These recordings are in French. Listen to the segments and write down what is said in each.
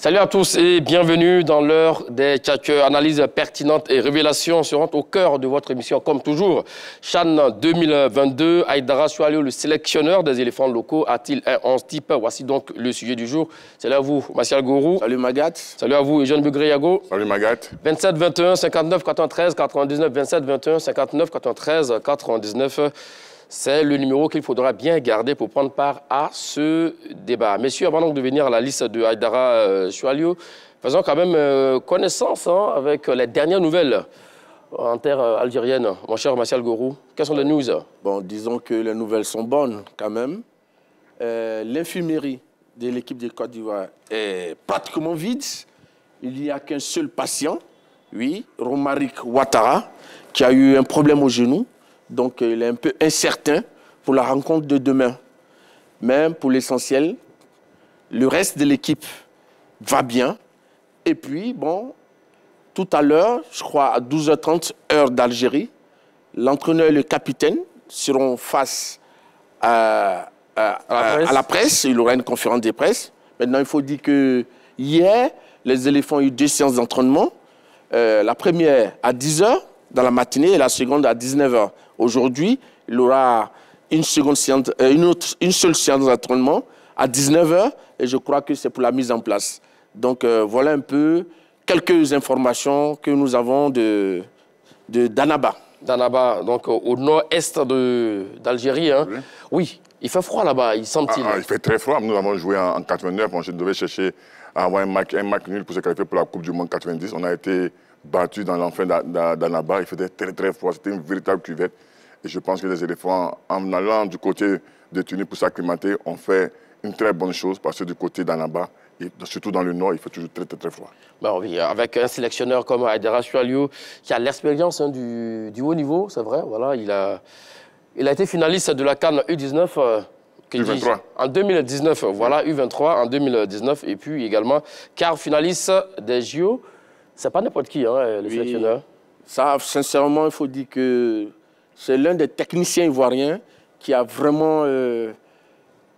Salut à tous et bienvenue dans l'heure des quelques analyses pertinentes et révélations seront au cœur de votre émission. Comme toujours, CHAN 2022, Aïdara Soualiou, le sélectionneur des éléphants locaux, a-t-il un 11 type? Voici donc le sujet du jour. Salut à vous, Martial Gourou. Salut Magat. Salut à vous, Eugène Begré-Yago. Salut Magat. 27 21 59 93 99 27 21 59 93 99. C'est le numéro qu'il faudra bien garder pour prendre part à ce débat. Messieurs, avant donc de venir à la liste de Aïdara Soualiou, faisons quand même connaissance avec les dernières nouvelles en terre algérienne. Mon cher Martial Gourou, quelles sont les news? Bon, disons que les nouvelles sont bonnes quand même. L'infirmerie de l'équipe de Côte d'Ivoire est pratiquement vide. Il n'y a qu'un seul patient, oui, Romaric Ouattara, qui a eu un problème au genou. Donc, il est un peu incertain pour la rencontre de demain. Mais pour l'essentiel, le reste de l'équipe va bien. Et puis, bon, tout à l'heure, je crois à 12h30, heure d'Algérie, l'entraîneur et le capitaine seront face à la presse. Il aura une conférence de presse. Maintenant, il faut dire que hier, les éléphants ont eu 2 séances d'entraînement. La première à 10h dans la matinée et la seconde à 19h. Aujourd'hui, il aura une seule séance d'entraînement à 19h et je crois que c'est pour la mise en place. Donc voilà un peu quelques informations que nous avons de d'Annaba. D'Annaba, donc au nord-est d'Algérie. Hein. Oui, il fait froid là-bas, il semble-t-il. Il fait très froid. Nous avons joué en 89. On devait chercher à avoir un match nul pour se qualifier pour la Coupe du Monde 90. On a été battu dans l'enfer d'Annaba. Il faisait très très froid. C'était une véritable cuvette. Et je pense que les éléphants, en allant du côté de Tunis pour s'acclimater, ont fait une très bonne chose parce que du côté d'Annaba, et surtout dans le nord, il fait toujours très très très froid. Bon, oui, avec un sélectionneur comme Aïdara Soualiou, qui a l'expérience du haut niveau, c'est vrai. Voilà, il a été finaliste de la CAN U19. U23. En 2019, voilà, U23 en 2019. Et puis également, quart finaliste des JO. C'est pas n'importe qui, hein, le sélectionneur. Ça, sincèrement, il faut dire que c'est l'un des techniciens ivoiriens qui a vraiment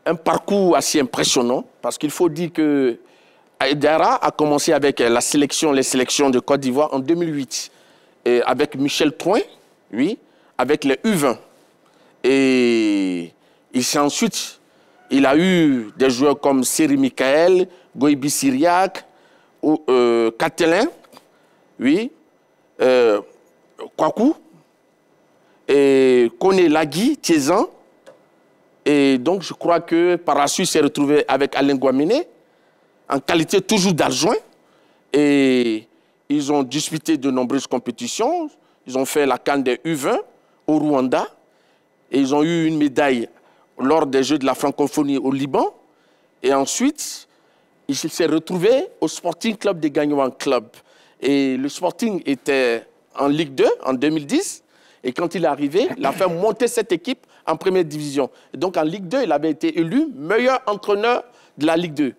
un parcours assez impressionnant. Parce qu'il faut dire que Aïdara a commencé avec les sélections de Côte d'Ivoire en 2008. Et avec Michel Trouin, oui, avec les U20. Et ensuite, il a eu des joueurs comme Seri Michael, Goibi Syriac, Catelin, oui, Kwaku, et Kone Lagui, Tiezan. Et donc, je crois que par la suite, il s'est retrouvé avec Alain Guamene, en qualité toujours d'adjoint. Et ils ont disputé de nombreuses compétitions. Ils ont fait la CAN des U20 au Rwanda. Et ils ont eu une médaille lors des Jeux de la francophonie au Liban. Et ensuite, il s'est retrouvé au Sporting Club de Gagnoan Club. Et le Sporting était en Ligue 2 en 2010. Et quand il est arrivé, il a fait monter cette équipe en première division. Et donc en Ligue 2, il avait été élu meilleur entraîneur de la Ligue 2.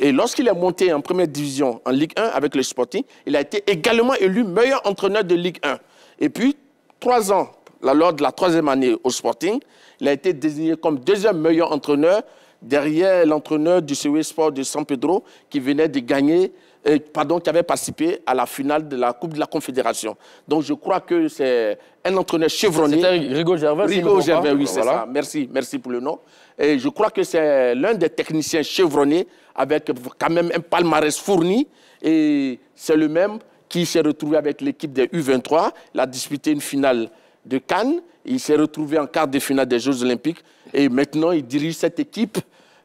Et lorsqu'il est monté en première division en Ligue 1 avec le Sporting, il a été également élu meilleur entraîneur de Ligue 1. Et puis, 3 ans, lors de la 3e année au Sporting, il a été désigné comme 2e meilleur entraîneur derrière l'entraîneur du CW Sport de San Pedro qui venait de gagner, qui avait participé à la finale de la Coupe de la Confédération. Donc je crois que c'est un entraîneur chevronné. C'était Rigo Gervais. Rigo Gervais, oui, c'est ça. Merci pour le nom. Et je crois que c'est l'un des techniciens chevronnés avec quand même un palmarès fourni. Et c'est le même qui s'est retrouvé avec l'équipe des U23. Il a disputé une finale de Cannes. Il s'est retrouvé en quart de finale des Jeux Olympiques. Et maintenant, il dirige cette équipe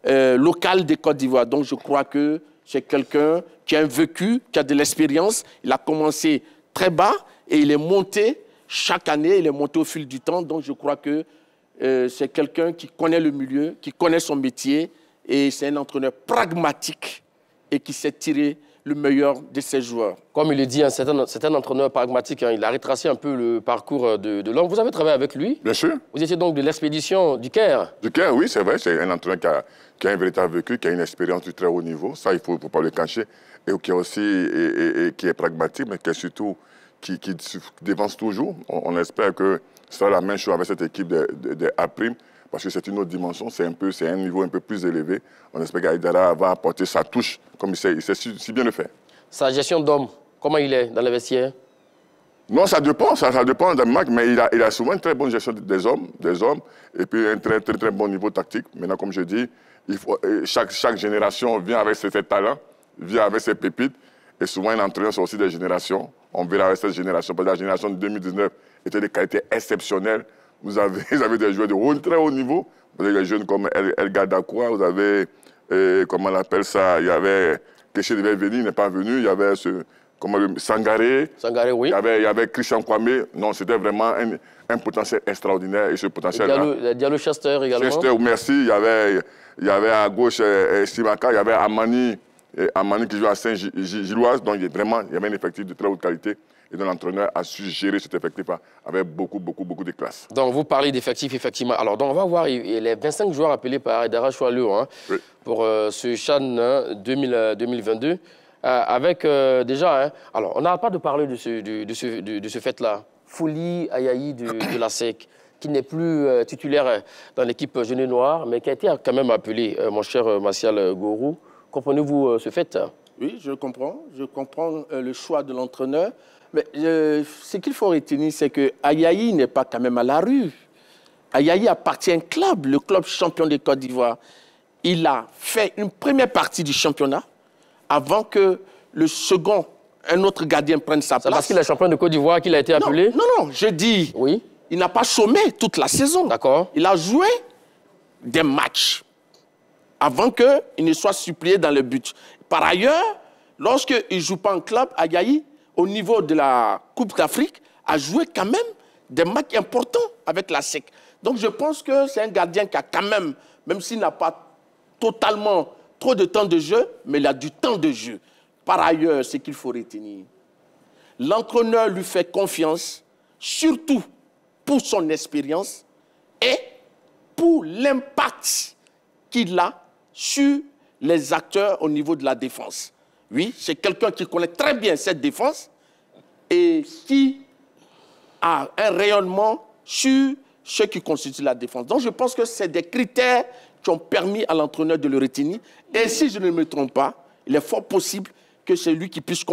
locale de Côte d'Ivoire. Donc, je crois que c'est quelqu'un qui a un vécu, qui a de l'expérience. Il a commencé très bas et il est monté chaque année. Il est monté au fil du temps. Donc, je crois que c'est quelqu'un qui connaît le milieu, qui connaît son métier. Et c'est un entraîneur pragmatique et qui sait tirer le meilleur de ses joueurs. Comme il le dit, c'est un entraîneur pragmatique. Hein, il a retracé un peu le parcours de l'homme. Vous avez travaillé avec lui? Bien sûr. Vous étiez donc de l'expédition du Caire? Du Caire, oui, c'est vrai. C'est un entraîneur qui a un véritable vécu, qui a une expérience du très haut niveau. Ça, il ne faut pas le cacher. Et qui est aussi qui est pragmatique, mais qui est surtout qui défense toujours. On espère que ce sera la même chose avec cette équipe de A'. parce que c'est une autre dimension, c'est un niveau un peu plus élevé. On espère qu'Aïdara va apporter sa touche, comme il sait si bien le faire. Sa gestion d'homme, comment il est dans les vestiaires? Non, ça dépend d'un match, mais il a souvent une très bonne gestion des hommes, et puis un très bon niveau tactique. Maintenant, comme je dis, chaque génération vient avec ses talents, vient avec ses pépites, et souvent un entraîneur, c'est aussi des générations. On verra avec cette génération, parce que la génération de 2019 était de qualité exceptionnelle. Vous avez des joueurs de très haut niveau, vous avez des jeunes comme El Gadakwa, vous avez, comment on appelle ça, il y avait, Kéché devait venir, il n'est pas venu, il y avait Sangaré, oui. Il y avait Christian Kwame. Non, c'était vraiment un potentiel extraordinaire. Et ce potentiel-là. Diallo Chester également. Chester, merci. Il y avait à gauche Simaka, il y avait Amani qui joue à Saint-Gilloise. Donc, il y avait un effectif de très haute qualité. Et donc, l'entraîneur a su gérer cet effectif-là avec beaucoup de classe. Donc, vous parlez d'effectifs, effectivement. Alors, donc, on va voir les 25 joueurs appelés par Aïdara Choualou oui. Pour ce CHAN 2022. Avec déjà, alors on n'arrête pas de parler de ce fait-là. Fouli Ayayi de la SEC, qui n'est plus titulaire dans l'équipe Jeune Noire, mais qui a été quand même appelé, mon cher Martial Gourou. Comprenez-vous ce fait? Oui, je comprends. Je comprends le choix de l'entraîneur. Mais ce qu'il faut retenir, c'est que Ayayi n'est pas quand même à la rue. Ayayi appartient à un club, le club champion de Côte d'Ivoire. Il a fait une première partie du championnat avant que le second, un autre gardien prenne sa place. C'est parce qu'il est champion de Côte d'Ivoire qu'il a été appelé? Non, je dis, oui. Il n'a pas chômé toute la saison. D'accord. Il a joué des matchs avant qu'il ne soit supplié dans le but. Par ailleurs, lorsqu'il ne joue pas en club, Ayayi, au niveau de la Coupe d'Afrique, a joué quand même des matchs importants avec la SEC. Donc je pense que c'est un gardien qui a quand même s'il n'a pas totalement trop de temps de jeu, mais il a du temps de jeu. Par ailleurs, ce qu'il faut retenir, l'entraîneur lui fait confiance, surtout pour son expérience et pour l'impact qu'il a sur les acteurs au niveau de la défense. Oui, c'est quelqu'un qui connaît très bien cette défense et qui a un rayonnement sur ce qui constitue la défense. Donc, je pense que c'est des critères qui ont permis à l'entraîneur de le retenir. Et si je ne me trompe pas, il est fort possible que c'est lui qui puisse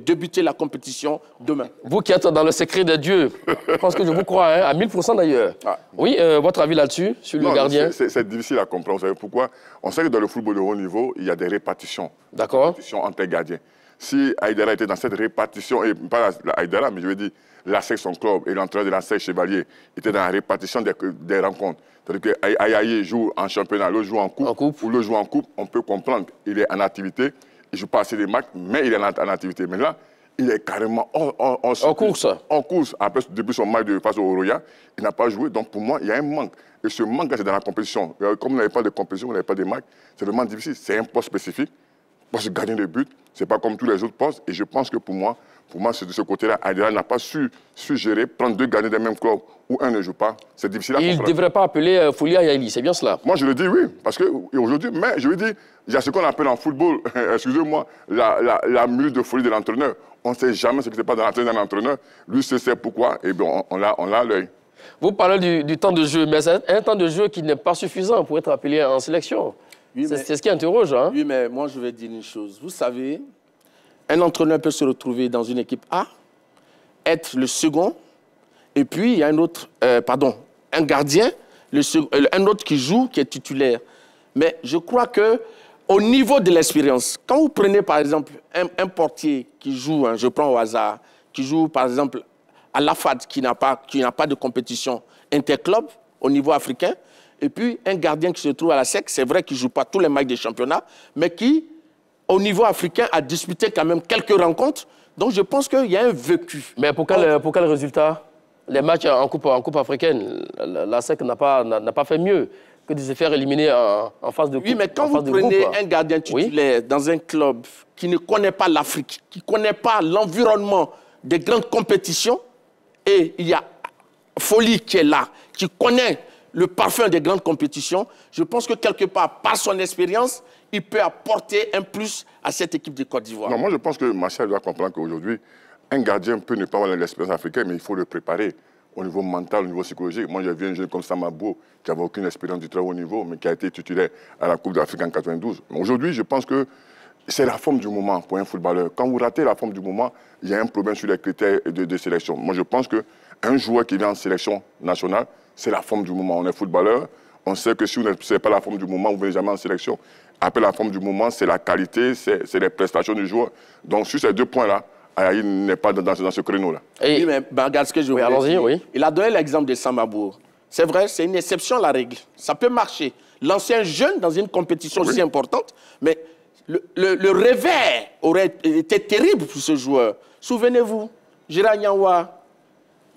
débuter la compétition demain. Vous qui êtes dans le secret de Dieu, je pense que je vous crois, à 1000% d'ailleurs. Ah. Oui, votre avis là-dessus, sur le gardien? C'est difficile à comprendre. Vous savez pourquoi? On sait que dans le football de haut niveau, il y a des répartitions. D'accord. Répartitions entre gardiens. Si Aïdara était dans cette répartition, et pas Aïdara, mais je veux dire, la SEC, son club, et l'entraîneur de la SEC, Chevalier, était dans la répartition des rencontres. C'est-à-dire que Ayayi joue en championnat, l'autre joue en coupe, ou l'autre joue en coupe, on peut comprendre qu'il est en activité, il ne joue pas assez de matchs, mais il est en activité. Mais là, il est carrément en course. En course. Après, depuis son match face au Roya, il n'a pas joué. Donc pour moi, il y a un manque. Et ce manque-là, c'est dans la compétition. Comme vous n'avez pas de compétition, vous n'avez pas de matchs, c'est vraiment difficile. C'est un poste spécifique. Parce que gardien de but, ce n'est pas comme tous les autres postes. Et je pense que pour moi c'est de ce côté-là, Aïdara n'a pas su gérer, prendre deux gardiens des mêmes clubs où un ne joue pas. C'est difficile à comprendre. Il ne devrait pas appeler Fouli Ayayi, c'est bien cela? Moi, je le dis oui. Parce qu'aujourd'hui, mais je veux dire, il y a ce qu'on appelle en football, excusez-moi, la minute de folie de l'entraîneur. On ne sait jamais ce qui se passe dans la tête d'un entraîneur. Lui, sait pourquoi. Et bien, on l'a à l'œil. Vous parlez du temps de jeu, mais c'est un temps de jeu qui n'est pas suffisant pour être appelé en sélection. Oui, c'est ce qui interroge. Hein? Oui, mais moi, je vais dire une chose. Vous savez, un entraîneur peut se retrouver dans une équipe A, être le second, et puis il y a un gardien, un autre qui joue, qui est titulaire. Mais je crois qu'au niveau de l'expérience, quand vous prenez par exemple un portier qui joue, je prends au hasard, qui joue par exemple à l'AFAD, qui n'a pas de compétition interclub au niveau africain, et puis un gardien qui se trouve à la SEC, c'est vrai qu'il ne joue pas tous les matchs des championnats, mais qui, au niveau africain, a disputé quand même quelques rencontres. Donc je pense qu'il y a un vécu. Mais pour quel résultat? Les matchs en coupe africaine, la SEC n'a pas fait mieux que de se faire éliminer en phase de coupe. Oui, mais quand vous prenez un gardien titulaire dans un club qui ne connaît pas l'Afrique, qui ne connaît pas l'environnement des grandes compétitions, et il y a Folie qui est là, qui connaît le parfum des grandes compétitions, je pense que quelque part, par son expérience, il peut apporter un plus à cette équipe de Côte d'Ivoire. Non, moi je pense que Martial doit comprendre qu'aujourd'hui, un gardien peut ne pas avoir l'expérience africaine, mais il faut le préparer. au niveau mental, au niveau psychologique. Moi, j'ai vu un jeune comme Samabo, qui n'avait aucune expérience du très haut niveau, mais qui a été titulaire à la Coupe d'Afrique en 92. Aujourd'hui, je pense que c'est la forme du moment pour un footballeur. Quand vous ratez la forme du moment, il y a un problème sur les critères de sélection. Moi, je pense qu'un joueur qui vient en sélection nationale, c'est la forme du moment. On est footballeur, on sait que si vous n'avez pas la forme du moment, vous ne venez jamais en sélection. Après la forme du moment, c'est la qualité, c'est les prestations du joueur. Donc, sur ces deux points-là, Ayayi n'est pas dans ce créneau-là. Oui, mais regarde ce que je voulais dire. Oui. Il a donné l'exemple de Samabour. C'est vrai, c'est une exception à la règle. Ça peut marcher. L'ancien jeune dans une compétition aussi importante, mais le revers aurait été terrible pour ce joueur. Souvenez-vous, Gérard Nyanwa,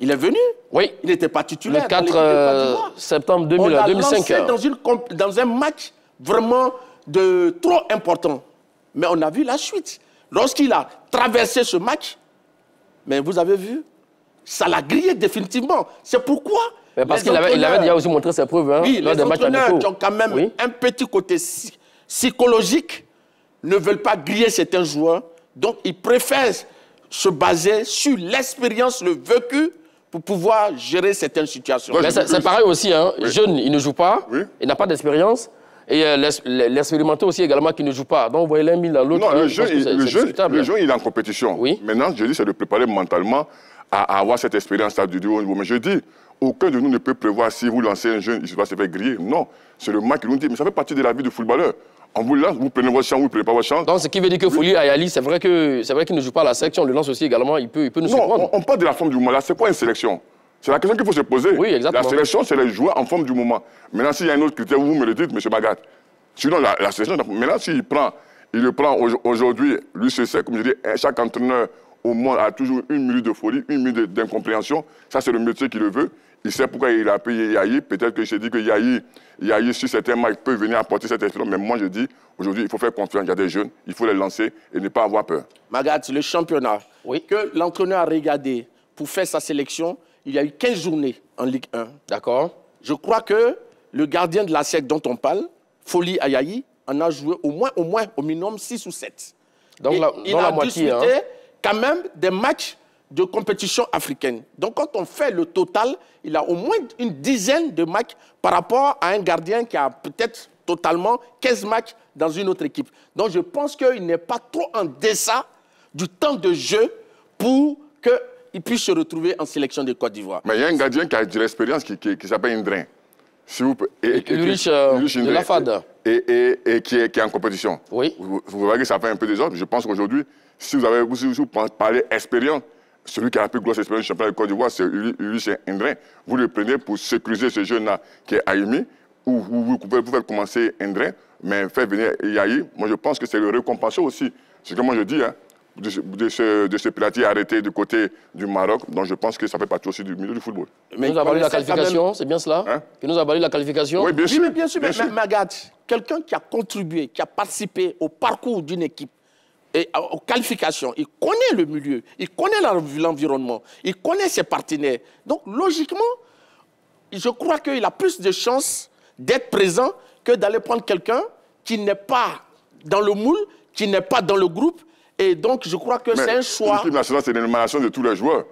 il est venu. Oui. Il n'était pas titulaire. Le 4 septembre 2005. Dans un match vraiment trop important. Mais on a vu la suite. Lorsqu'il a traversé ce match, mais vous avez vu, ça l'a grillé définitivement. C'est pourquoi... Mais parce qu'il avait déjà aussi montré ses preuves lors des matchs amicaux. Qui ont quand même un petit côté psychologique, ne veulent pas griller certains joueurs. Donc, ils préfèrent se baser sur l'expérience, le vécu, pour pouvoir gérer certaines situations. Mais c'est pareil aussi. Jeune, il ne joue pas, il n'a pas d'expérience. Et l'expérimenté aussi également qui ne joue pas. Donc, vous voyez l'un mis dans l'autre. Non, le jeune, il est en compétition. Oui. Maintenant, je dis, c'est de préparer mentalement à avoir cette expérience-là du haut niveau. Mais je dis, aucun de nous ne peut prévoir si vous lancez un jeune, il va se faire griller. Non, c'est le match qui nous dit. Mais ça fait partie de la vie du footballeur. On vous lance, vous prenez votre chance, vous ne prenez pas votre chance. Donc, ce qui veut dire que Foli Ayayi, c'est vrai qu'il ne joue pas à la sélection. On le lance aussi également, il peut nous surprendre. Non, on parle de la forme du moment. Là, c'est quoi une sélection? C'est la question qu'il faut se poser. Oui, exactement. La sélection, c'est les joueurs en forme du moment. Maintenant, s'il y a un autre critère, vous me le dites, M. Bagat. Sinon, la sélection, maintenant, s'il le prend aujourd'hui, lui, c'est comme je dis, chaque entraîneur au monde a toujours une minute de folie, une minute d'incompréhension. Ça, c'est le métier qui le veut. Il sait pourquoi il a payé Yayi. Peut-être que je dis que Yayi, sur certains matchs, peut venir apporter cette expérience. Mais moi, je dis, aujourd'hui, il faut faire confiance. Il y a des jeunes, il faut les lancer et ne pas avoir peur. Magat, le championnat que l'entraîneur a regardé pour faire sa sélection, il y a eu 15 journées en Ligue 1. D'accord. Je crois que le gardien de la SEC dont on parle, Foli Ayayi, en a joué au minimum 6 ou 7. Donc, il a disputé quand même des matchs de compétition africaine. Donc, quand on fait le total, il a au moins une dizaine de matchs par rapport à un gardien qui a peut-être totalement 15 matchs dans une autre équipe. Donc, je pense qu'il n'est pas trop en deçà du temps de jeu pour qu'il puisse se retrouver en sélection de Côte d'Ivoire. Mais il y a un gardien qui a de l'expérience qui s'appelle Indrin. Ulrich de la FAD. Et qui est en compétition. Oui. Vous voyez que ça fait un peu désordre. Je pense qu'aujourd'hui, si vous parlez expérience, celui qui a la plus grosse expérience du championnat de Côte d'Ivoire, c'est Ulrich Indrin. Vous le prenez pour sécuriser ce jeune-là qui est Ayayi, ou vous pouvez commencer Indrin, mais faire venir Ayayi. Moi, je pense que c'est le récompenser aussi. C'est comme moi je dis, de ce pilatier arrêté du côté du Maroc. Donc je pense que ça fait partie aussi du milieu du football. Mais nous a valu la qualification, c'est bien cela qui nous a valu la qualification. Oui, bien sûr. Oui, mais bien sûr. Mais regarde, quelqu'un qui a contribué, qui a participé au parcours d'une équipe, et aux qualifications, il connaît le milieu, il connaît l'environnement, il connaît ses partenaires. Donc, logiquement, je crois qu'il a plus de chances d'être présent que d'aller prendre quelqu'un qui n'est pas dans le moule, qui n'est pas dans le groupe. Et donc, je crois que c'est un choix. L'équipe nationale, c'est l'élimination de tous les joueurs.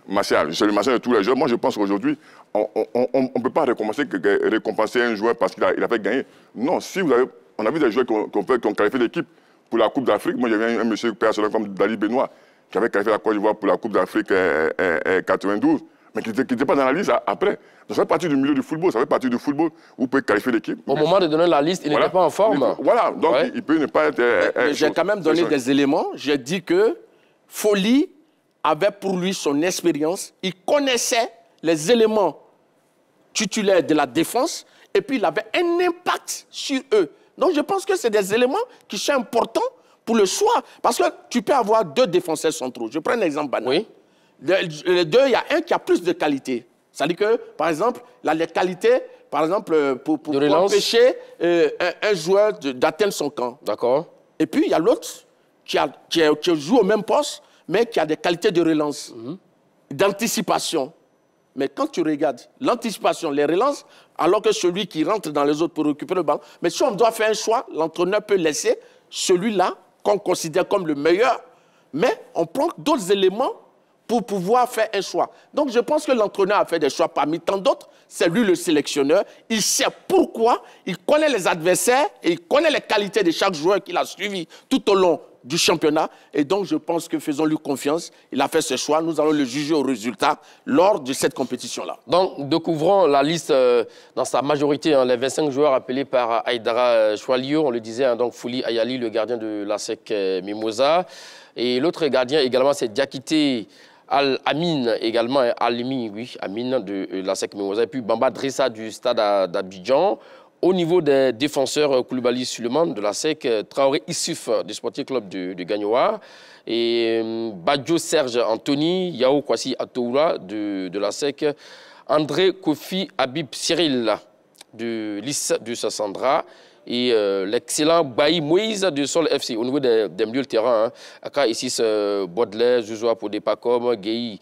Martial, c'est l'élimination de tous les joueurs. Moi, je pense qu'aujourd'hui, on ne peut pas récompenser un joueur parce qu'il a fait gagner. Non, si vous avez, on a vu des joueurs qui ont qualifié l'équipe pour la Coupe d'Afrique. Moi, j'avais un monsieur personnel comme Dali Benoît qui avait qualifié la Côte d'Ivoire pour la Coupe d'Afrique 92, mais qui n'était pas dans la liste après. Donc, ça fait partie du milieu du football. Ça fait partie du football où vous pouvez qualifier l'équipe. Au moment de donner la liste, il n'était pas en forme. Voilà, donc il peut ne pas être... J'ai quand même donné des éléments. J'ai dit que Foli avait pour lui son expérience. Il connaissait les éléments titulaires de la défense et puis il avait un impact sur eux. Donc, je pense que c'est des éléments qui sont importants pour le choix. Parce que tu peux avoir deux défenseurs centraux. Je prends un exemple banal. Oui. Les deux, il y a un qui a plus de qualité. C'est-à-dire que, par exemple, il a les qualités, par exemple, pour empêcher un joueur d'atteindre son camp. D'accord. Et puis, il y a l'autre qui joue au même poste, mais qui a des qualités de relance, d'anticipation. Mais quand tu regardes l'anticipation, les relances, alors que celui qui rentre dans les autres pour récupérer le ballon, mais si on doit faire un choix, l'entraîneur peut laisser celui-là qu'on considère comme le meilleur, mais on prend d'autres éléments pour pouvoir faire un choix. Donc, je pense que l'entraîneur a fait des choix parmi tant d'autres. C'est lui le sélectionneur. Il sait pourquoi, il connaît les adversaires et il connaît les qualités de chaque joueur qu'il a suivi tout au long du championnat. Et donc, je pense que faisons-lui confiance. Il a fait ce choix. Nous allons le juger au résultat lors de cette compétition-là. Donc, découvrons la liste dans sa majorité. Hein, les 25 joueurs appelés par Aïdara Choualio. On le disait, hein, donc Fouli Ayali, le gardien de l'ASEC Mimosa. Et l'autre gardien également, c'est Diakité Al-Amin, également, Alimi, oui, Amin de l'ASEC Mimosa. Et puis Bamba Drissa du stade d'Abidjan. Au niveau des défenseurs, Koulibaly Suleiman de la SEC, Traoré Issouf du Sporting Club de Gagnoa, et Badjo Serge Anthony, Yao Kwasi Atoula de la SEC, André Kofi Habib Cyril de l'IS de Sassandra, et l'excellent Bailly Moïse de Sol FC. Au niveau des milieux de terrain, hein, Aka Issis Baudelaire, Jouzoua Podepacom, Guéhi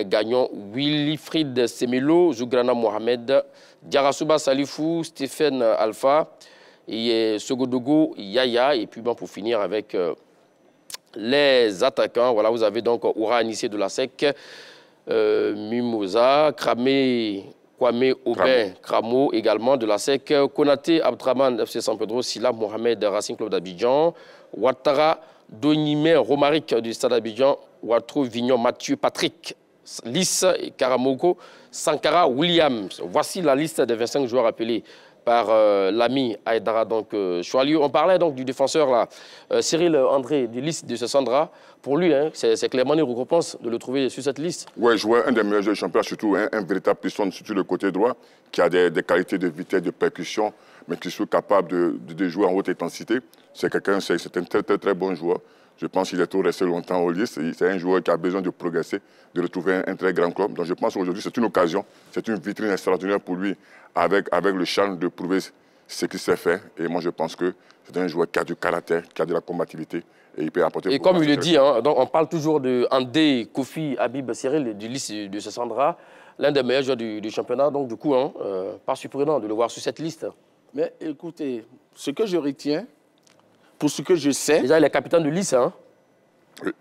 Gagnon, Wilfried Semelo, Zougrana Mohamed, Diarasuba Salifou, Stéphane Alpha, et Sogodogo Yaya. Et puis bon, pour finir avec les attaquants, voilà, vous avez donc Oura Anissé de la SEC, Mimosa, Kwame Aubin Kramo également de la SEC, Konaté Abdraman FC San Pedro, Silla Mohamed Racing Club d'Abidjan, Ouattara Donimé Romaric du Stade d'Abidjan, Ouattro Vignon Mathieu Patrick, Lys et Karamoko, Sankara Williams. Voici la liste des 25 joueurs appelés par l'ami Aïdara Choualio. On parlait donc du défenseur là, Cyril André du liste de Sassandra. Pour lui, hein, c'est clairement une récompense de le trouver sur cette liste. Oui, joueur, un des meilleurs joueurs du championnat, surtout un véritable piston, surtout le côté droit, qui a des qualités de vitesse, de percussion, mais qui soit capable de jouer en haute intensité. C'est quelqu'un, c'est un très bon joueur. Je pense qu'il est tout resté longtemps au liste. C'est un joueur qui a besoin de progresser, de retrouver un très grand club. Donc je pense qu'aujourd'hui, c'est une occasion, c'est une vitrine extraordinaire pour lui, avec le charme de prouver ce qu'il sait faire. Et moi, je pense que c'est un joueur qui a du caractère, qui a de la combativité. Et il peut apporter. Et comme il le dit, hein, donc on parle toujours de Andé Kofi Habib Cyril du liste de Sassandra, l'un des meilleurs joueurs du championnat. Donc du coup, hein, pas surprenant de le voir sur cette liste. Mais écoutez, ce que je retiens, pour ce que je sais... Déjà, il est capitaine de liste. Hein. Oui.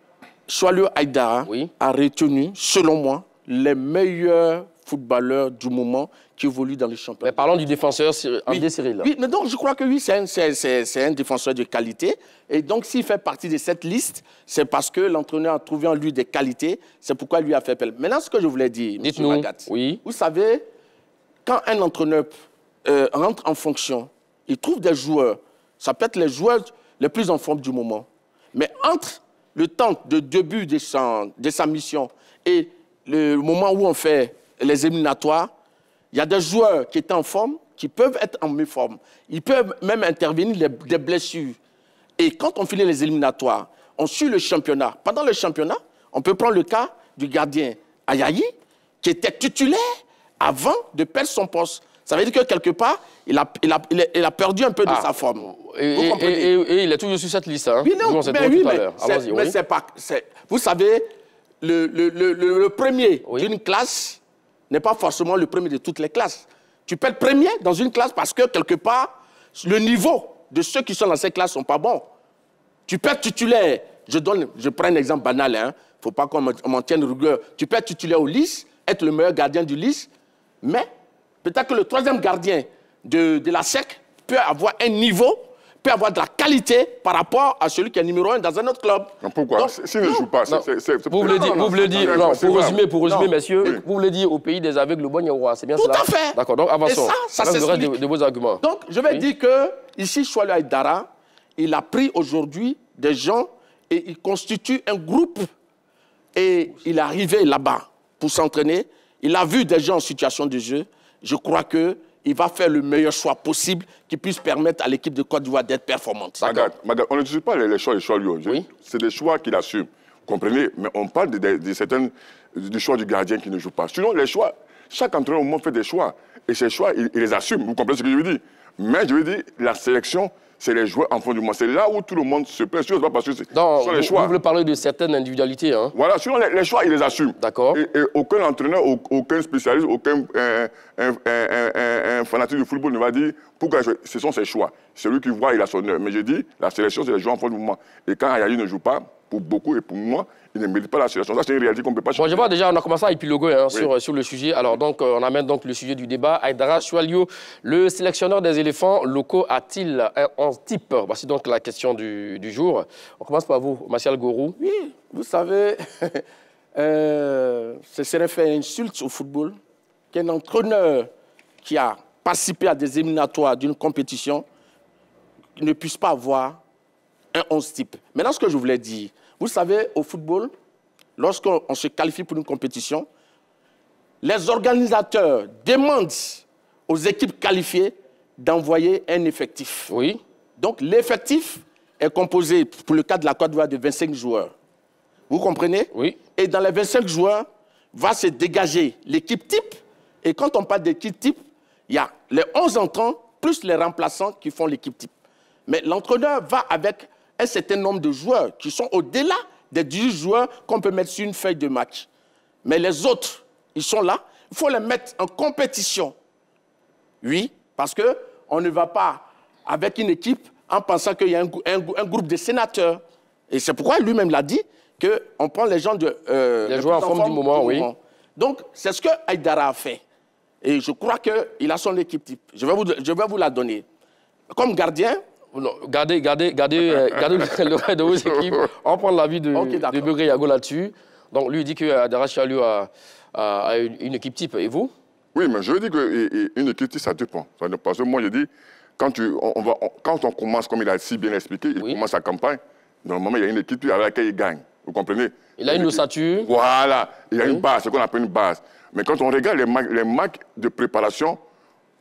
Choualio Aïdara a retenu, selon moi, les meilleurs footballeurs du moment qui évoluent dans le championnat. Mais parlons du défenseur André Cyril. Oui, mais donc je crois que oui, c'est un défenseur de qualité. Et donc s'il fait partie de cette liste, c'est parce que l'entraîneur a trouvé en lui des qualités. C'est pourquoi il lui a fait appel. Maintenant, ce que je voulais dire, M. Magat, vous savez, quand un entraîneur rentre en fonction, il trouve des joueurs, ça peut être les joueurs les plus en forme du moment. Mais entre le temps de début de sa mission et le moment où on fait les éliminatoires, il y a des joueurs qui étaient en forme, qui peuvent être en méforme. Ils peuvent même intervenir des blessures. Et quand on finit les éliminatoires, on suit le championnat. Pendant le championnat, on peut prendre le cas du gardien Ayayi, qui était titulaire avant de perdre son poste. Ça veut dire que quelque part, il a perdu un peu de sa forme. Et il est toujours sur cette liste. Hein. Oui, non, mais c'est pas... Vous savez, le premier d'une classe n'est pas forcément le premier de toutes les classes. Tu peux être premier dans une classe parce que, quelque part, le niveau de ceux qui sont dans cette classe ne sont pas bons. Tu peux être titulaire. Je prends un exemple banal. Il ne faut pas qu'on m'en tienne rigueur. Tu peux être titulaire au lycée, être le meilleur gardien du lycée, mais peut-être que le troisième gardien de la SEC peut avoir un niveau, peut avoir de la qualité par rapport à celui qui est numéro 1 dans un autre club. Non, pourquoi? S'il ne joue pas, c'est... Vous voulez dire, non, pour résumer, messieurs, vous voulez dire au pays des aveugles, le bon Yaoua, c'est bien cela? Tout à fait. D'accord, donc avançons. Et ça s'explique. De vos arguments. Donc, je vais dire que, ici, Choualio Aïdara, il a pris aujourd'hui des gens et il constitue un groupe et il est arrivé là-bas pour s'entraîner. Il a vu des gens en situation de jeu. Je crois qu'il va faire le meilleur choix possible qui puisse permettre à l'équipe de Côte d'Ivoire d'être performante. Magat, on ne dit pas les choix de Choualio. C'est des choix qu'il assume. Vous comprenez? Mais on parle du choix du gardien qui ne joue pas. Sinon, les choix, chaque entraîneur au monde fait des choix. Et ces choix, il les assume. Vous comprenez ce que je veux dire? Mais je veux dire, la sélection, c'est les joueurs en fond du monde. C'est là où tout le monde se plaît. Sinon, c'est pas parce que ce sont les choix. Vous voulez parler de certaines individualités. Hein? Voilà, sinon les choix, il les assume. D'accord. Et aucun entraîneur, aucun spécialiste, aucun fanatique du football ne va dire pourquoi ce sont ses choix. C'est lui qui voit, il a son heure. Mais je dis, la sélection, c'est les joueurs en fond du moment. Et quand Ayayi ne joue pas, pour beaucoup et pour moi, il ne mérite pas la situation. Ça, c'est une réalité qu'on ne peut pas changer. Bon, je vois déjà, on a commencé à épiloguer hein, Oui. sur le sujet. Alors, donc, on amène donc le sujet du débat. Aïdara Choualio, le sélectionneur des éléphants locaux, a-t-il un 11 type? Voici donc la question du jour. On commence par vous, Martial Gourou. Oui, vous savez, ce serait faire insulte au football qu'un entraîneur qui a participé à des éliminatoires d'une compétition ne puisse pas avoir un 11 type. Maintenant, ce que je voulais dire, vous savez, au football, lorsqu'on se qualifie pour une compétition, les organisateurs demandent aux équipes qualifiées d'envoyer un effectif. Oui. Donc, l'effectif est composé, pour le cas de la Côte d'Ivoire, de 25 joueurs. Vous comprenez? Oui. Et dans les 25 joueurs, va se dégager l'équipe type. Et quand on parle d'équipe type, il y a les 11 entrants plus les remplaçants qui font l'équipe type. Mais l'entraîneur va avec un certain nombre de joueurs qui sont au-delà des 18 joueurs qu'on peut mettre sur une feuille de match. Mais les autres, ils sont là. Il faut les mettre en compétition. Oui, parce qu'on ne va pas avec une équipe en pensant qu'il y a un groupe de sénateurs. Et c'est pourquoi lui-même l'a dit, qu'on prend les gens de... les joueurs en forme du moment, oui. Donc, c'est ce que Aïdara a fait. Et je crois qu'il a son équipe type. Je vais vous la donner. Comme gardien... Non, gardez le reste de vos équipes. On prend l'avis de Begré Yago là-dessus. Donc, lui, il dit qu'Aïdara Choualio a une équipe type. Et vous? Oui, mais je veux dire qu'une équipe type, ça dépend. Parce que moi, je dis, quand on commence, comme il a si bien expliqué, il commence sa campagne, normalement, il y a une équipe avec laquelle il gagne. Vous comprenez? Il a une ossature. Voilà, il y a une base, ce qu'on appelle une base. Mais quand on regarde les matchs de préparation,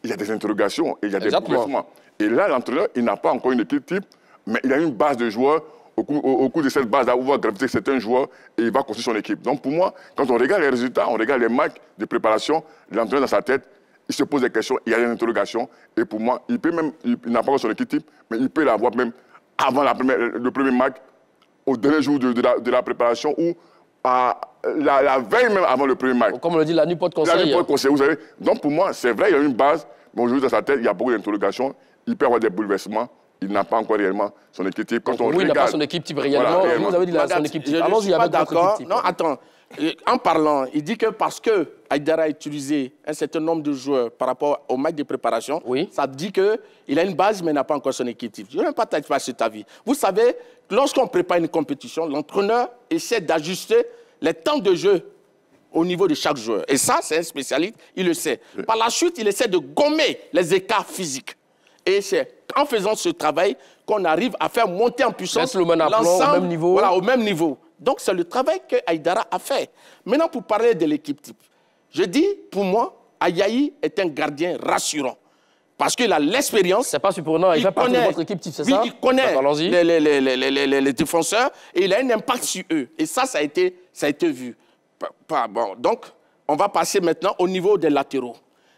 il y a des interrogations et il y a des bouleversements. Et là, l'entraîneur, il n'a pas encore une équipe type, mais il a une base de joueurs. Au cours de cette base-là, il va graviter certains joueurs et il va construire son équipe. Donc pour moi, quand on regarde les résultats, on regarde les matchs de préparation, l'entraîneur dans sa tête, il se pose des questions, il y a des interrogations. Et pour moi, il n'a pas encore son équipe type, mais il peut l'avoir même avant le premier match, au dernier jour de la préparation ou la veille même avant le premier match. Comme on le dit, la nuit porte conseil. La nuit porte conseil, vous savez. Donc pour moi, c'est vrai, il y a une base, mais aujourd'hui dans sa tête, il y a beaucoup d'interrogations. Il peut avoir des bouleversements. Il n'a pas encore réellement son équipe type. Quand on il n'a pas son équipe type réellement. Voilà, vous avez dit son équipe type. Je ne suis pas d'accord. Non, attends. En parlant, il dit que parce que Aïdara a utilisé un certain nombre de joueurs par rapport au match de préparation, ça dit qu'il a une base, mais n'a pas encore son équipe type. Je ne partage pas cet avis. Vous savez, lorsqu'on prépare une compétition, l'entraîneur essaie d'ajuster les temps de jeu au niveau de chaque joueur. Et ça, c'est un spécialiste, il le sait. Par la suite, il essaie de gommer les écarts physiques. Et c'est en faisant ce travail qu'on arrive à faire monter en puissance l'ensemble au même niveau. Voilà, au même niveau. Donc, c'est le travail que Aïdara a fait. Maintenant, pour parler de l'équipe type, je dis, pour moi, Ayayi est un gardien rassurant. Parce qu'il a l'expérience. C'est pas surprenant, il fait partie de votre équipe type, c'est ça? Il connaît les défenseurs et il a un impact sur eux. Et ça a été vu. Bon, donc, on va passer maintenant au niveau des latéraux.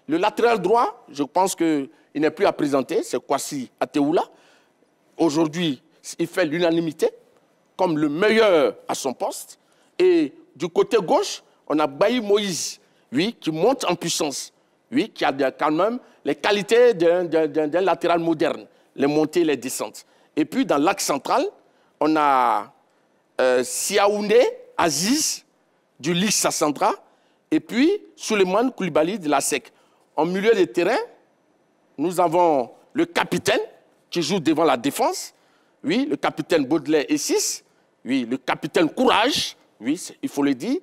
Le latéral droit, je pense qu'il n'est plus à présenter, c'est Kwasi Ateoula. Aujourd'hui, il fait l'unanimité comme le meilleur à son poste. Et du côté gauche, on a Bailly Moïse, oui, qui monte en puissance, oui, qui a quand même les qualités d'un latéral moderne, les montées et les descentes. Et puis, dans l'axe central, on a Siaoundé Aziz du Lissa Centra et puis Souleymane Koulibaly de la SEC. En milieu de terrain, nous avons le capitaine qui joue devant la défense, oui, le capitaine Baudelaire et 6, oui, le capitaine Courage, oui, il faut le dire,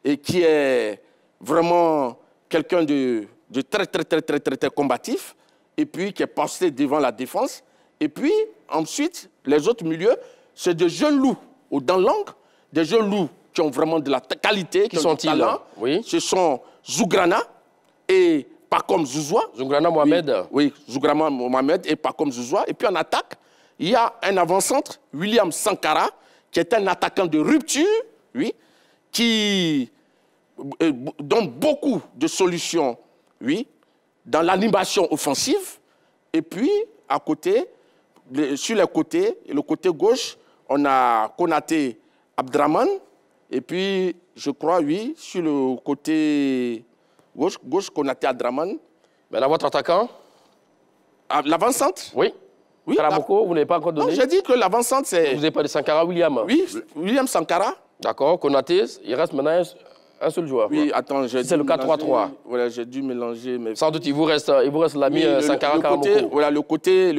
et qui est vraiment quelqu'un de très combatif, et puis qui est posté devant la défense. Et puis, ensuite, les autres milieux, c'est des jeunes loups aux dents longues, des jeunes loups qui ont vraiment de la qualité, qui ont du talent. Oui. Ce sont Zougrana et Pacom Zouzoua. Zougrana Mohamed. Oui, Zougrana Mohamed et Pacom Zouzoua. Et puis en attaque, il y a un avant-centre, William Sankara, qui est un attaquant de rupture, oui, qui donne beaucoup de solutions, oui, dans l'animation offensive. Et puis, à côté, sur les côtés, le côté gauche, on a Konaté Abdraman. Et puis, je crois, oui, sur le côté gauche Konaté Abdraman. Maintenant, votre attaquant? L'avant-centre? Oui. Oui. Karamoko, vous n'avez pas encore donné? Non, j'ai dit que l'avant-centre, c'est... Vous n'avez pas de Sankara William? Oui, William Sankara. D'accord. Konaté, il reste maintenant un seul joueur. Oui, attends, j'ai c'est le 4-3-3. Voilà, j'ai dû mélanger. Mais... Sans doute, il vous reste l'ami Sankara Karamoko. Voilà, le côté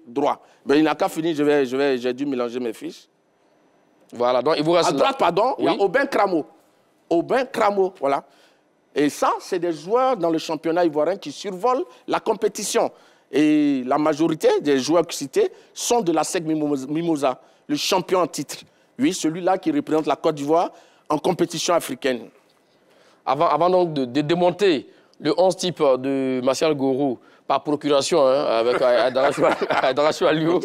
droit. Ben, il n'a qu'à finir, j'ai dû mélanger mes fiches. Voilà, donc il vous reste... À droite, pardon, il y a Aubin Kramo. Aubin Kramo, voilà. Et ça, c'est des joueurs dans le championnat ivoirien qui survolent la compétition. Et la majorité des joueurs cités sont de la SEC Mimosa, le champion en titre. Oui, celui-là qui représente la Côte d'Ivoire en compétition africaine. Avant donc de démonter le 11 type de Martial Gourou par procuration avec Aïdara Choualio,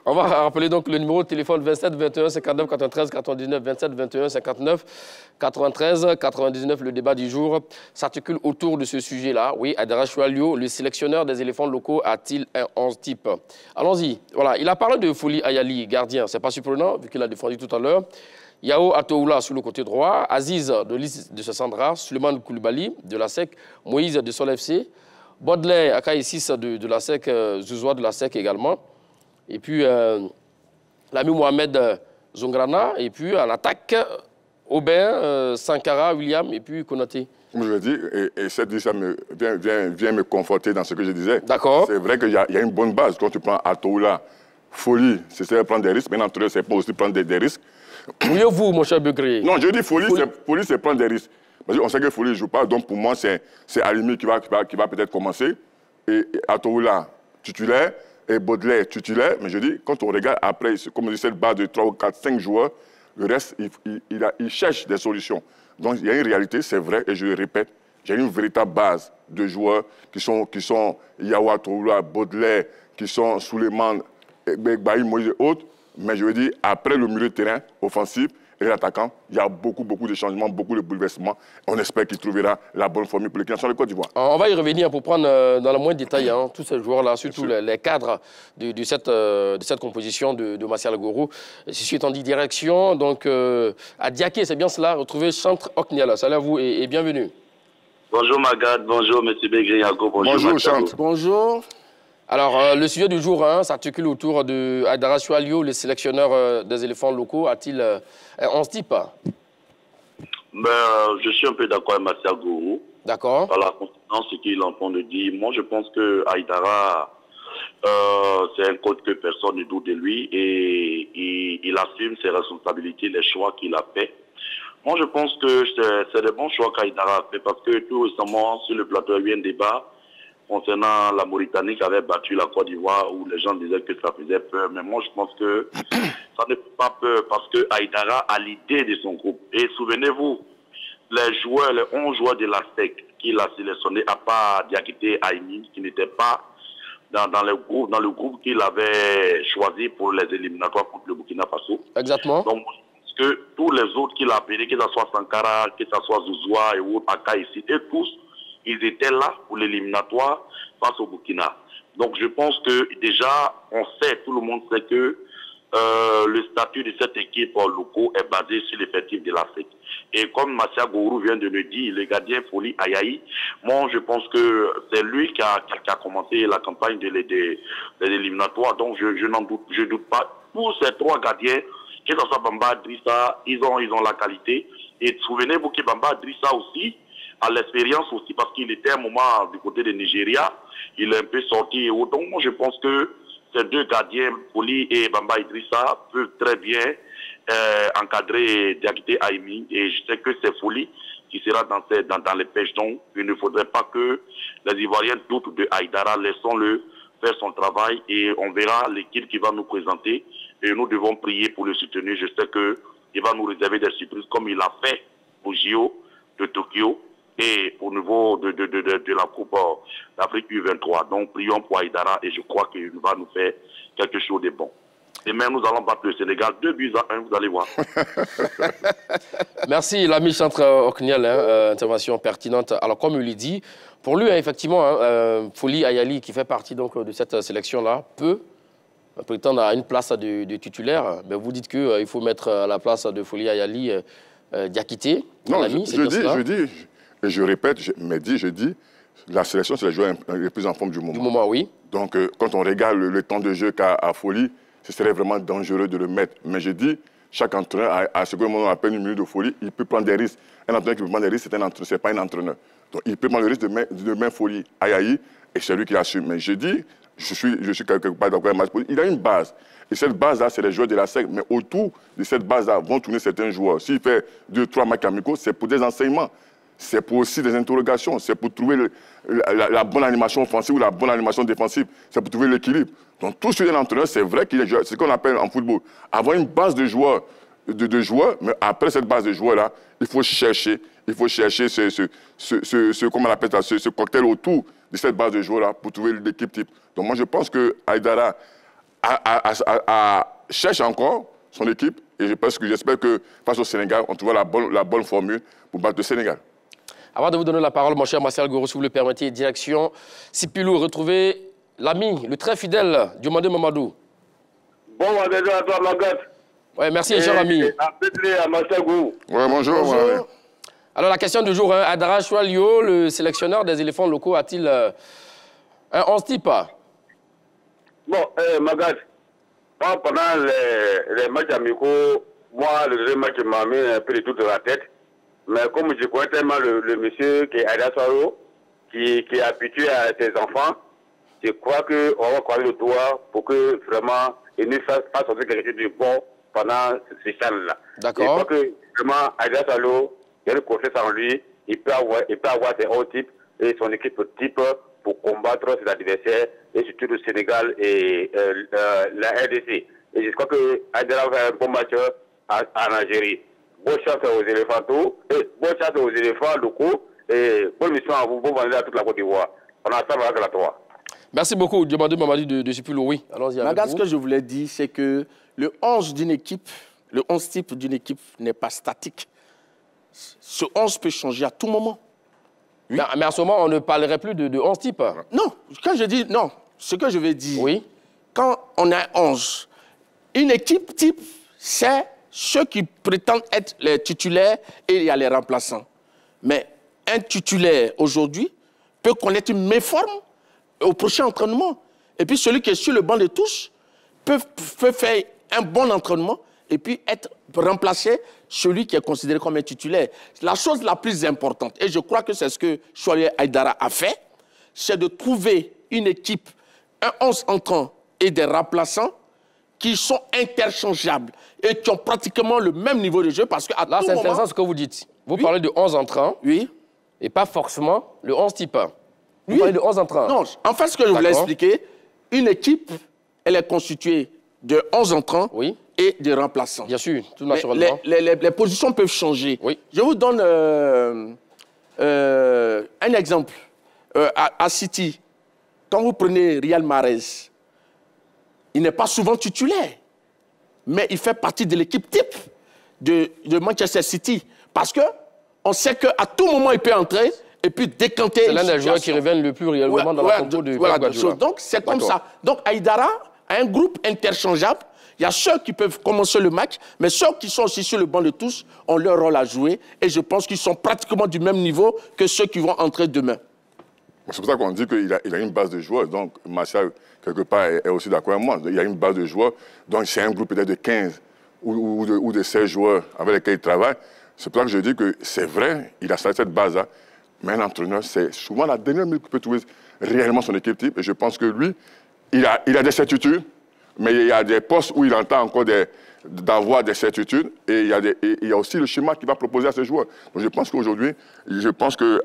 on va rappeler donc le numéro de téléphone 27 21 59 93 99 27 21 59 93 99. Le débat du jour s'articule autour de ce sujet-là. Oui, Aïdara Choualio, le sélectionneur des éléphants locaux, a-t-il un 11 type? Allons-y. Voilà, il a parlé de Foli Ayali, gardien. C'est pas surprenant vu qu'il a défendu tout à l'heure. Yao Atoula sur le côté droit, Aziz de l'Is de Sassandra, Suleiman Koulibaly de la SEC, Moïse de Sol FC, Baudelaire Akaïsis de la SEC, Zouzoua de la SEC également. Et puis l'ami Mohamed Zongrana. Et puis à l'attaque, Aubin, Sankara, William et puis Konaté. Comme je l'ai dit, et cette dit ça vient me conforter dans ce que je disais. D'accord. C'est vrai qu'il y a une bonne base. Quand tu prends Atoula, Folie, c'est prendre des risques. Maintenant, c'est pas aussi prendre des risques. Oui, vous, mon cher Begré. Non, je dis Folie, c'est prendre des risques. Parce qu'on sait que Folie ne joue pas, donc pour moi, c'est Alimi qui va peut-être commencer. Et Atoula, titulaire, et Baudelaire, titulaire. Mais je dis, quand on regarde après, comme je dis, cette base de 3, 4, 5 joueurs, le reste, il cherche des solutions. Donc il y a une réalité, c'est vrai, et je le répète, il y a une véritable base de joueurs qui sont Yawa Atoula, Baudelaire, qui sont Souleymane, Baï, Moïse et autres. Mais je veux dire, après le milieu de terrain offensif et l'attaquant, il y a beaucoup de changements, beaucoup de bouleversements. On espère qu'il trouvera la bonne formule pour l'équipe nationale de Côte d'Ivoire. On va y revenir pour prendre dans le moins de détail tous ces joueurs-là, surtout les cadres de cette composition de Martial Gourou. Si je suis en direction, donc à Diaké, c'est bien cela, retrouver Chantre Okniel. Salut à vous et bienvenue. Bonjour Magad, bonjour M. Begriago, bonjour Chantre. Bonjour. Alors, le sujet du jour s'articule autour de Aïdara Choualio, le sélectionneur des éléphants locaux. A-t-il un 11 type? Je suis un peu d'accord avec Martial Gourou. D'accord. Par la conséquence, ce qu'il est en train de dire. Moi, je pense que Aïdara, c'est un coach que personne ne doute de lui et il assume ses responsabilités, les choix qu'il a fait. Moi, je pense que c'est des bons choix qu'Aïdara a fait parce que tout récemment, sur le plateau, il y a eu un débat concernant la Mauritanie qui avait battu la Côte d'Ivoire où les gens disaient que ça faisait peur. Mais moi, je pense que ça ne fait pas peur parce que Aïdara a l'idée de son groupe. Et souvenez-vous, les 11 joueurs de la SEC qu'il a sélectionnés, à part Diakité Aïmi, qui n'était pas dans le groupe qu'il avait choisi pour les éliminatoires contre le Burkina Faso. Exactement. Donc, je pense que tous les autres qu'il a appelés, que ce soit Sankara, que ce soit Zouzoua et autres, Akaïsi, et tous, ils étaient là pour l'éliminatoire face au Burkina. Donc je pense que déjà, tout le monde sait que le statut de cette équipe locaux est basé sur l'effectif de l'Afrique. Et comme Martial Gourou vient de le dire, le gardien Foli Ayayi, moi je pense que c'est lui qui a commencé la campagne de l'éliminatoire. Donc je doute pas. Pour ces trois gardiens, que ce soit Bamba Drissa, ils ont la qualité. Et souvenez-vous que Bamba Drissa aussi, à l'expérience aussi, parce qu'il était un moment du côté de Nigeria, il est un peu sorti. Donc moi je pense que ces deux gardiens, Foli et Bamba Idrissa, peuvent très bien encadrer Diakité Aïmi. Et je sais que c'est Foli qui sera dans les pêches. Donc il ne faudrait pas que les Ivoiriens doutent de Aïdara. Laissons-le faire son travail et on verra l'équipe qui va nous présenter. Et nous devons prier pour le soutenir. Je sais qu'il va nous réserver des surprises comme il a fait au JO de Tokyo et au niveau de la Coupe d'Afrique U23. Donc, prions pour Aïdara et je crois qu'il va nous faire quelque chose de bon. Et même nous allons battre le Sénégal 2-1, vous allez voir. Merci, l'ami Chantre Okniel, intervention pertinente. Alors, comme il l'a dit, pour lui, effectivement, Foli Ayali, qui fait partie donc, de cette sélection-là, peut prétendre à une place de titulaire. Mais vous dites qu'il faut mettre à la place de Foli Ayali Diakité. Non, je dis, et je répète, je dis, la sélection, c'est les joueurs les plus en forme du moment. Du moment, oui. Donc, quand on regarde le temps de jeu qu'a Folie, ce serait vraiment dangereux de le mettre. Mais je dis, chaque entraîneur, à ce moment on appelle une minute de folie, il peut prendre des risques. Un entraîneur qui peut prendre des risques, c'est pas un entraîneur. Donc, il peut prendre le risque de mettre Folie aïe, et c'est lui qui assume. Mais je dis, je suis quelque part d'accord avec Match. Il a une base. Et cette base-là, c'est les joueurs de la SEC. Mais autour de cette base-là vont tourner certains joueurs. S'il fait 2-3 matchs amicaux, c'est pour des enseignements. C'est pour aussi des interrogations. C'est pour trouver la bonne animation offensive ou la bonne animation défensive. C'est pour trouver l'équilibre. Donc, tout sur un entraîneur, c'est vrai qu'il est joueur. C'est ce qu'on appelle en football. Avoir une base de joueurs, mais après cette base de joueurs-là, il faut chercher comment on appelle ça, ce cocktail autour de cette base de joueurs-là pour trouver l'équipe type. Donc, moi, je pense que Aïdara cherche encore son équipe et j'espère que face au Sénégal, on trouvera la bonne formule pour battre le Sénégal. Avant de vous donner la parole, mon cher Martial Goro, si vous le permettez, direction Sipilou, retrouvez l'ami, le très fidèle Diomandé Mamadou. Bon, bonjour à toi, Magat. Oui, merci, cher ami. À Martial Goro. Oui, bonjour. Ouais. Alors, la question du jour, Aïdara Choualio, le sélectionneur des éléphants locaux, a-t-il un 11 type? Bon, Magat, pendant les matchs amicaux, moi, le deuxième match m'a mis un peu de tout de la tête. Mais comme je connais tellement le monsieur qui est Aïdara Choualio, qui est habitué à ses enfants, je crois qu'on va croiser le doigt pour que vraiment il nous fasse sortir quelque chose de bon pendant ces chans-là. D'accord. Je crois que vraiment Aïdara Choualio, il y a une confiance en lui, il peut avoir ses hauts types et son équipe type pour combattre ses adversaires, et surtout le Sénégal et la RDC. Et je crois que Aïdara va faire un bon match en Algérie. Bonne chance aux éléphants bonne chance aux éléphants locaux et bonne mission à vous, bon vendredi à toute la Côte d'Ivoire. On a ça avec la 3. Merci beaucoup, Diomandé Mamadou de Sipilou. Oui, allons-y avec vous. Ce que je voulais dire, c'est que le 11 d'une équipe, le 11 type d'une équipe n'est pas statique. Ce 11 peut changer à tout moment. Oui. Mais à ce moment, on ne parlerait plus de 11 types. Non, quand je dis non, ce que je veux dire, oui. Quand on a 11, une équipe type, c'est ceux qui prétendent être les titulaires et il y a les remplaçants. Mais un titulaire aujourd'hui peut connaître une méforme au prochain entraînement. Et puis celui qui est sur le banc de touche peut faire un bon entraînement et puis être remplacé celui qui est considéré comme un titulaire. La chose la plus importante, et je crois que c'est ce que Choualio Aïdara a fait, c'est de trouver une équipe, un 11 entrants et des remplaçants qui sont interchangeables et qui ont pratiquement le même niveau de jeu parce que là, c'est intéressant ce que vous dites. Vous parlez de 11 entrants et pas forcément le 11 type. Vous parlez de 11 entrants. Non, en fait, ce que je voulais expliquer, une équipe, elle est constituée de 11 entrants et de remplaçants. Bien sûr, tout naturellement. Les positions peuvent changer. Je vous donne un exemple. À City, quand vous prenez Riyad Mahrez, il n'est pas souvent titulaire, mais il fait partie de l'équipe type de Manchester City. Parce qu'on sait qu'à tout moment, il peut entrer et puis décanter. C'est l'un des joueurs qui reviennent le plus réellement dans la compo de Guardiola. Donc, c'est comme ça. Donc, Aïdara a un groupe interchangeable. Il y a ceux qui peuvent commencer le match, mais ceux qui sont aussi sur le banc de touche ont leur rôle à jouer. Et je pense qu'ils sont pratiquement du même niveau que ceux qui vont entrer demain. C'est pour ça qu'on dit qu'il a une base de joueurs. Donc, Martial, quelque part, est aussi d'accord avec moi. Il y a une base de joueurs. Donc, c'est un groupe peut-être de 15 ou de 16 joueurs avec lesquels il travaille. C'est pour ça que je dis que c'est vrai, il a cette base-là. Mais un entraîneur, c'est souvent la dernière minute qu'il peut trouver réellement son équipe type. Et je pense que lui, il a des certitudes, mais il y a des postes où il entend encore d'avoir des certitudes. Et il y a aussi le schéma qu'il va proposer à ses joueurs. Donc je pense qu'aujourd'hui,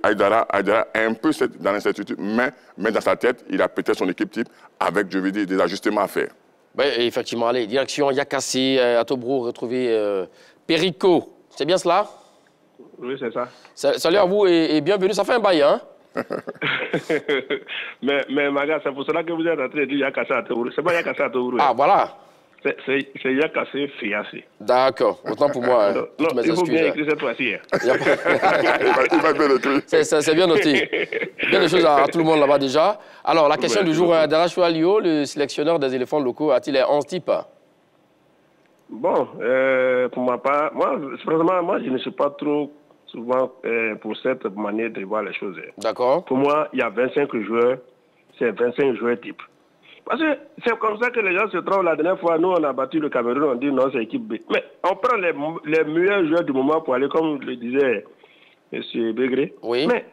Aïdara est un peu dans l'incertitude, mais dans sa tête, il a peut-être son équipe type avec, je veux dire, des ajustements à faire. Oui, effectivement. Allez, direction Yakassé, à Tobro, retrouver Perico. C'est bien cela? Oui, c'est ça. Salut à vous et bienvenue. Ça fait un bail, hein? mais Maga, c'est pour cela que vous êtes en train de dire Yakassé à Tobro. C'est pas Yakassé à Tobro. Ah, voilà. C'est Yakassé Fiassé. D'accord, autant pour moi. Non, il faut bien écrire cette fois-ci. Il va bien écrire. C'est bien noté. Bien des choses à tout le monde là-bas déjà. Alors, la question du jour, Aïdara Choualio, le sélectionneur des éléphants locaux, a-t-il un 11 type? Bon, pour ma part, moi, je ne suis pas trop souvent pour cette manière de voir les choses. D'accord. Pour moi, il y a 25 joueurs, c'est 25 joueurs type. Parce que c'est comme ça que les gens se trouvent. La dernière fois, nous, on a battu le Cameroun, on dit non, c'est équipe B. Mais on prend les meilleurs joueurs du moment pour aller, comme le disait M. Bégré. Oui. Mais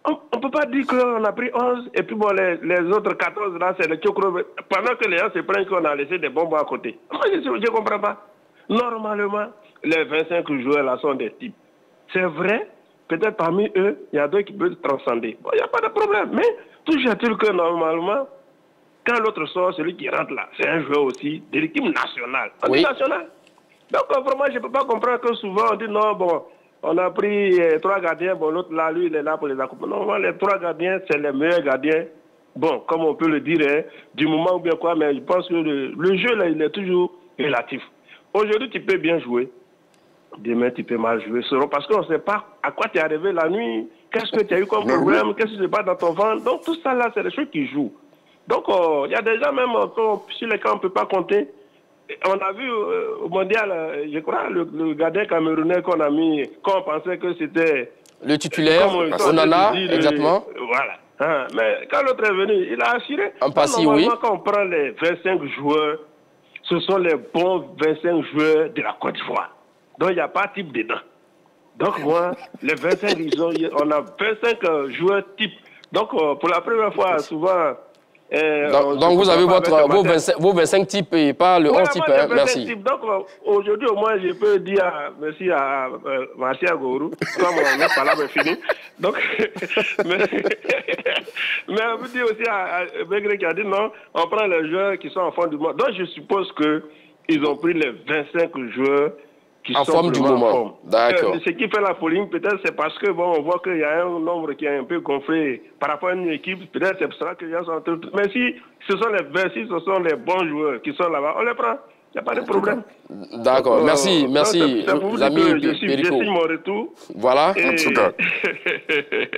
on ne peut pas dire qu'on a pris 11 et puis bon, les autres 14 là, c'est le Tchokro. Pendant que les gens se plaignent qu'on a laissé des bonbons à côté. Moi, je ne comprends pas. Normalement, les 25 joueurs là sont des types. C'est vrai, peut-être parmi eux, il y a d'autres qui peuvent transcender. Bon, il n'y a pas de problème. Mais toujours est-il que normalement, quand l'autre sort, celui qui rentre là, c'est un joueur aussi de l'équipe nationale. Oui. Nationale. Donc vraiment, je ne peux pas comprendre que souvent on dit non, bon, on a pris 3 gardiens, bon, l'autre là, lui, il est là pour les accompagner. Normalement, les 3 gardiens, c'est les meilleurs gardiens. Bon, comme on peut le dire, hein, du moment ou bien quoi, mais je pense que le jeu là, il est toujours relatif. Aujourd'hui, tu peux bien jouer. Demain, tu peux mal jouer. Parce qu'on ne sait pas à quoi tu es arrivé la nuit, qu'est-ce que tu as eu comme problème, qu'est-ce qui se passe dans ton ventre. Donc, tout ça là, c'est des choses qui jouent. Donc, il y a des gens même sur lesquels on ne peut pas compter. On a vu au mondial, je crois, le gardien camerounais qu'on a mis, qu'on pensait que c'était... Le titulaire, Onana, exactement. Voilà. Hein, mais quand l'autre est venu, il a assuré. En passé, oui. Quand on prend les 25 joueurs, ce sont les bons 25 joueurs de la Côte d'Ivoire. Donc, il n'y a pas type dedans. Donc, moi, les 25, on a 25 joueurs type. Donc, pour la première fois, souvent... donc vous avez vos 25 types et pas le 11 type, hein, merci. Types. Donc aujourd'hui au moins je peux dire merci à Marcia Gourou, comme notre parole est finie. Donc, mais on peut dire aussi à Bégré qui a dit non, on prend les joueurs qui sont en forme du moment. Donc je suppose qu'ils ont pris les 25 joueurs qui en sont forme du moment. D'accord. Ce qui fait la polémique, peut-être, c'est parce que bon, on voit qu'il y a un nombre qui est un peu gonflé par rapport à une équipe. Peut-être c'est pour ça que les gens sont... Mais si ce sont les bons joueurs qui sont là-bas, on les prend. Il n'y a pas de problème. D'accord. Merci, l'ami Je signe mon retour. Voilà. Et... En tout cas.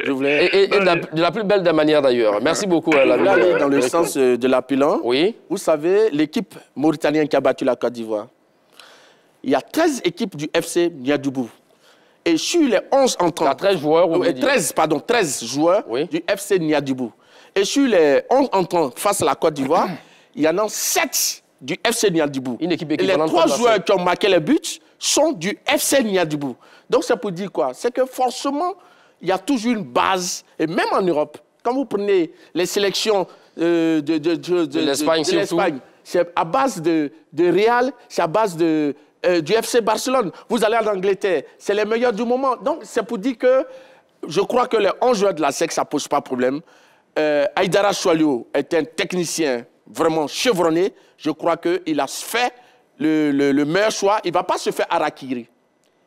Et de la plus belle des manières d'ailleurs. Merci beaucoup. Aller dans le sens de l'appelant. Oui. Vous savez, l'équipe mauritanienne qui a battu la Côte d'Ivoire, il y a 13 équipes du FC Niadoubou. Et sur les 11 entrants... Il y a 13 joueurs, 13 joueurs du FC Niadoubou. Et sur les 11 entrants face à la Côte d'Ivoire, il y en a 7 du FC Niadoubou. Une équipe et les 3 joueurs qui ont marqué les buts sont du FC Niadoubou. Donc c'est pour dire quoi? C'est que forcément, il y a toujours une base. Et même en Europe, quand vous prenez les sélections de l'Espagne, c'est à base de Real, c'est à base du FC Barcelone. Vous allez en Angleterre, c'est les meilleurs du moment. Donc, c'est pour dire que je crois que les 11 joueurs de la SEC, ça ne pose pas de problème. Aïdara Choualio est un technicien vraiment chevronné. Je crois qu'il a fait le meilleur choix. Il ne va pas se faire harakiri.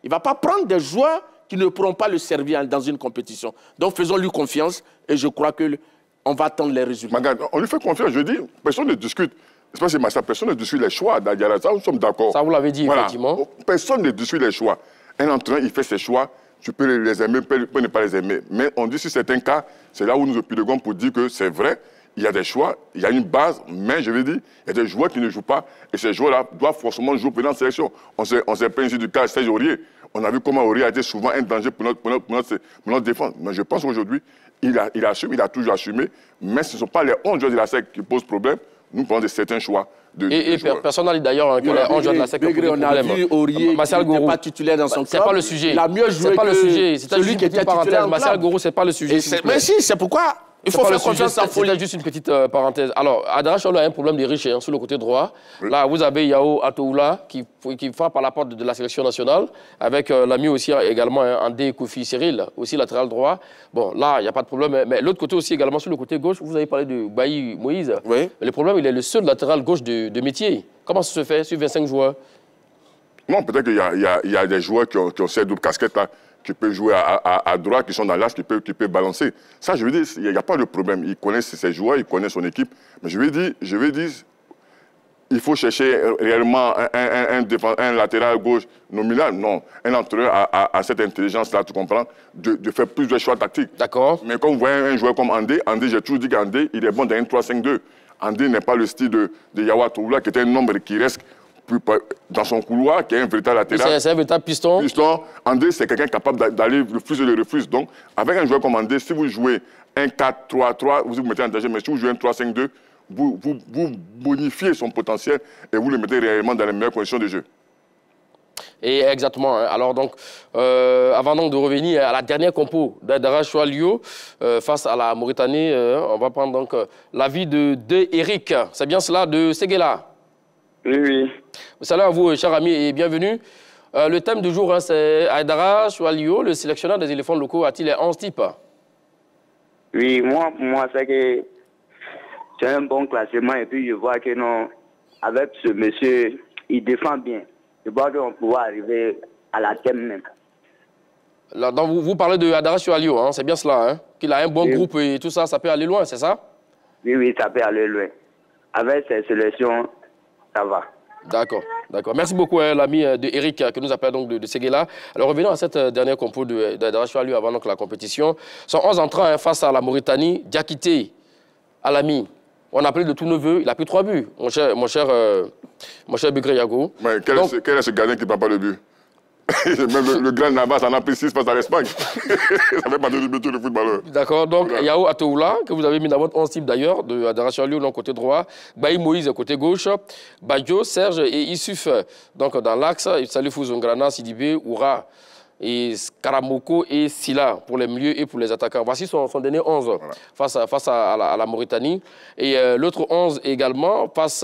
Il ne va pas prendre des joueurs qui ne pourront pas le servir dans une compétition. Donc, faisons-lui confiance et je crois qu'on va attendre les résultats. Magan, on lui fait confiance, je dis, personne ne discute. C'est pas personne ne discute les choix d'Adiara. Ça, nous sommes d'accord. Ça, vous l'avez dit, voilà. Effectivement. Personne ne discute les choix. Un entraîneur, il fait ses choix. Tu peux les aimer, tu peux ne pas les aimer. Mais on dit, sur certains cas, c'est là où nous opinons pour dire que c'est vrai, il y a des choix, il y a une base, mais je veux dire, il y a des joueurs qui ne jouent pas. Et ces joueurs-là doivent forcément jouer pendant la sélection. On s'est plaint ici du cas Serge Aurier. On a vu comment Aurier a été souvent un danger pour notre défense. Mais je pense qu'aujourd'hui, il assume, il a toujours assumé. Mais ce ne sont pas les 11 joueurs de la SEC qui posent problème. Nous prenons de certains choix. Personne n'a dit d'ailleurs que les 11 joueurs de la SEC ont on a vu Aurier qui n'était pas titulaire dans son club. C'est pas le sujet. Il a mieux joué que celui qui était titulaire. Martial Gourou, c'est pas le sujet. Mais si, c'est pourquoi il faut faire confiance à Folie. C'était juste une petite parenthèse. Alors, Aïdara Choualio a un problème de riche sur le côté droit. Oui. Là, vous avez Yao Atoula qui frappe à la porte de la sélection nationale, avec l'ami aussi également Andé Kofi Cyril, aussi latéral droit. Bon, là, il n'y a pas de problème. Mais l'autre côté aussi, également sur le côté gauche, vous avez parlé de Bailly Moïse. Oui. Le problème, il est le seul latéral gauche de métier. Comment ça se fait sur 25 joueurs? Non, peut-être qu'il y a des joueurs qui ont ces doubles casquettes là, qui peuvent jouer à droite, qui sont dans l'axe, qui peuvent balancer. Ça, je veux dire, il n'y a pas de problème. Il connaît ses joueurs, il connaît son équipe. Mais je veux dire, il faut chercher réellement un latéral gauche nominal. Non, un entraîneur a cette intelligence-là, tu comprends, de faire plusieurs choix tactiques. D'accord. Mais quand vous voyez un joueur comme Andé, j'ai toujours dit qu'Andé, il est bon dans un 3-5-2. Andé n'est pas le style de Yao Atoula, qui est un nombre qui reste dans son couloir, qui est un véritable latéral. C'est un véritable piston. André, c'est quelqu'un capable d'aller refuser le refuse. Donc, avec un joueur comme André, si vous jouez un 4-3-3, vous vous mettez en danger. Mais si vous jouez un 3-5-2, vous bonifiez son potentiel et vous le mettez réellement dans les meilleures conditions de jeu. Et exactement. Alors donc, avant donc de revenir à la dernière compo d'Aïdara Choualio face à la Mauritanie, on va prendre donc l'avis de Eric. C'est bien cela, de Séguéla. Oui, oui. Salut à vous, chers amis, et bienvenue. Le thème du jour, hein, c'est Aïdara Choualio, le sélectionneur des éléphants locaux, a-t-il les 11 types? Oui, pour moi, c'est que c'est un bon classement. Et puis, je vois que non, avec ce monsieur, il défend bien. Je vois qu'on pourra arriver à la thème même. Là, donc vous parlez de Aïdara Choualio, hein, c'est bien cela, hein, qu'il a un bon groupe et tout ça, ça peut aller loin, c'est ça? Oui, oui, ça peut aller loin. Avec ces sélections, ça va. D'accord, d'accord. Merci beaucoup, hein, l'ami de Eric, que nous appelons donc de Séguéla. Alors revenons à cette dernière compo d'Aïdara Choualio avant donc la compétition. Son 11 entrants hein, face à la Mauritanie, Diakité, Alami. On a appelé de tous nos voeux, il a pris 3 buts, mon cher Bigre Yago. Mais quel est ce gardien qui ne prend pas le but? Même le grand Navas en a pris 6 face à l'Espagne. Ça fait partie du but de footballeur. D'accord, donc Yao Atoula, que vous avez mis dans votre 11 type d'ailleurs, de Aïdara Choualio, donc côté droit, Baï Moïse côté gauche, Badjo, Serge et Issouf, donc dans l'axe, Salifou Zongrana, Sidibé, Oura, et Karamoko et Silla pour les milieux et pour les attaquants. Voici son dernier 11 voilà. face à la Mauritanie. Et l'autre 11 également face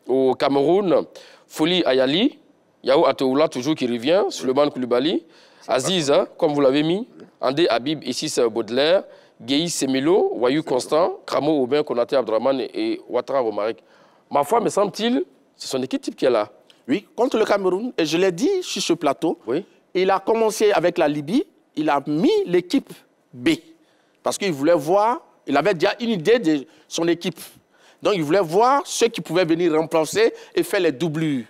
au Cameroun, Foli Ayali, Yao Atoula toujours qui revient, Suleiman Koulibaly, Aziz, hein, comme vous l'avez mis, Andé Habib, Issis Baudelaire, Guéhi Semelo, Wayou Constant, Kramo Aubin, Konaté Abdraman et Ouattara Romaric. Ma foi, me semble-t-il, c'est son équipe type qui est là. Oui, contre le Cameroun, et je l'ai dit sur ce plateau, oui. Il a commencé avec la Libye, il a mis l'équipe B. Parce qu'il voulait voir, il avait déjà une idée de son équipe. Donc il voulait voir ceux qui pouvaient venir remplacer et faire les doublures.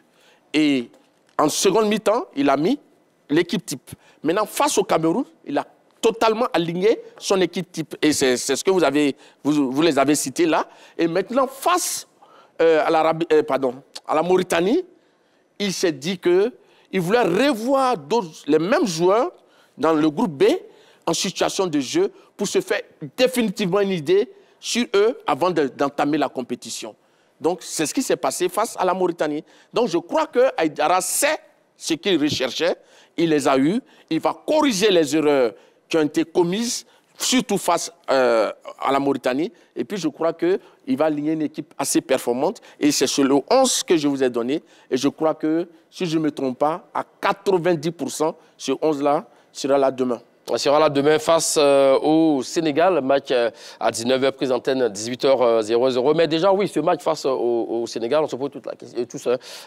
Et en seconde mi-temps, il a mis l'équipe type. Maintenant, face au Cameroun, il a totalement aligné son équipe type. Et c'est ce que vous les avez cités là. Et maintenant, face à la Mauritanie, il s'est dit qu'il voulait revoir les mêmes joueurs dans le groupe B en situation de jeu pour se faire définitivement une idée sur eux avant d'entamer la compétition. Donc, c'est ce qui s'est passé face à la Mauritanie. Donc, je crois que Aïdara sait ce qu'il recherchait. Il les a eus. Il va corriger les erreurs qui ont été commises, surtout face à la Mauritanie. Et puis, je crois qu'il va aligner une équipe assez performante. Et c'est sur le 11 que je vous ai donné. Et je crois que, si je ne me trompe pas, à 90%, ce 11-là sera là demain. On sera là demain face au Sénégal, match à 19h, prise d'antenne 18h00. Mais déjà, oui, ce match face au Sénégal, on se pose tous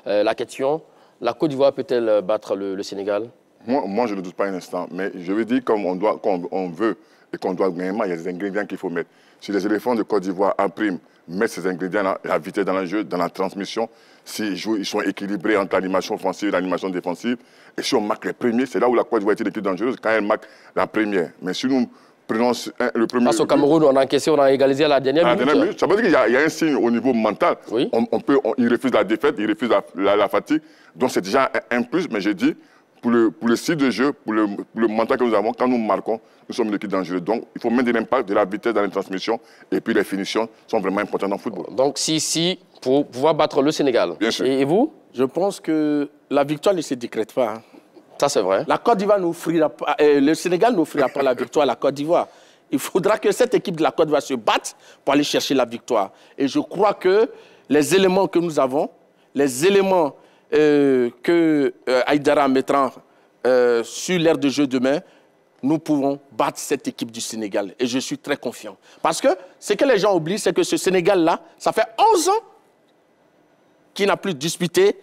la question, la Côte d'Ivoire peut-elle battre le Sénégal? Moi, je ne doute pas un instant. Mais je veux dire, comme on veut et qu'on doit gagner, il y a des ingrédients qu'il faut mettre. Si les éléphants de Côte d'Ivoire impriment, mettent ces ingrédients, la vitesse dans le jeu, dans la transmission, s'ils sont équilibrés entre l'animation offensive et l'animation défensive, et si on marque les premiers, c'est là où la Côte d'Ivoire est l'équipe dangereuse, quand elle marque la première. Mais si nous prenons le premier... Face au Cameroun, on a encaissé, on a égalisé à la dernière minute. Ça veut dire qu'il y a un signe au niveau mental. Oui. Il refuse la défaite, il refuse la fatigue. Donc c'est déjà un plus, mais j'ai dit, pour le style de jeu, pour le mental que nous avons, quand nous marquons, nous sommes une équipe dangereuse. Donc, il faut mettre de l'impact, de la vitesse dans les transmissions, et puis les finitions sont vraiment importantes dans le football. Donc, si pour pouvoir battre le Sénégal. Bien sûr. Et vous? Je pense que la victoire ne se décrète pas. Hein. Ça, c'est vrai. La Côte d'Ivoire n'offrira pas, le Sénégal n'offrira pas la victoire à la Côte d'Ivoire. Il faudra que cette équipe de la Côte d'Ivoire se batte pour aller chercher la victoire. Et je crois que les éléments que nous avons, les éléments que Aïdara mettra sur l'aire de jeu demain, nous pouvons battre cette équipe du Sénégal. Et je suis très confiant. Parce que ce que les gens oublient, c'est que ce Sénégal-là, ça fait 11 ans qu'il n'a plus disputé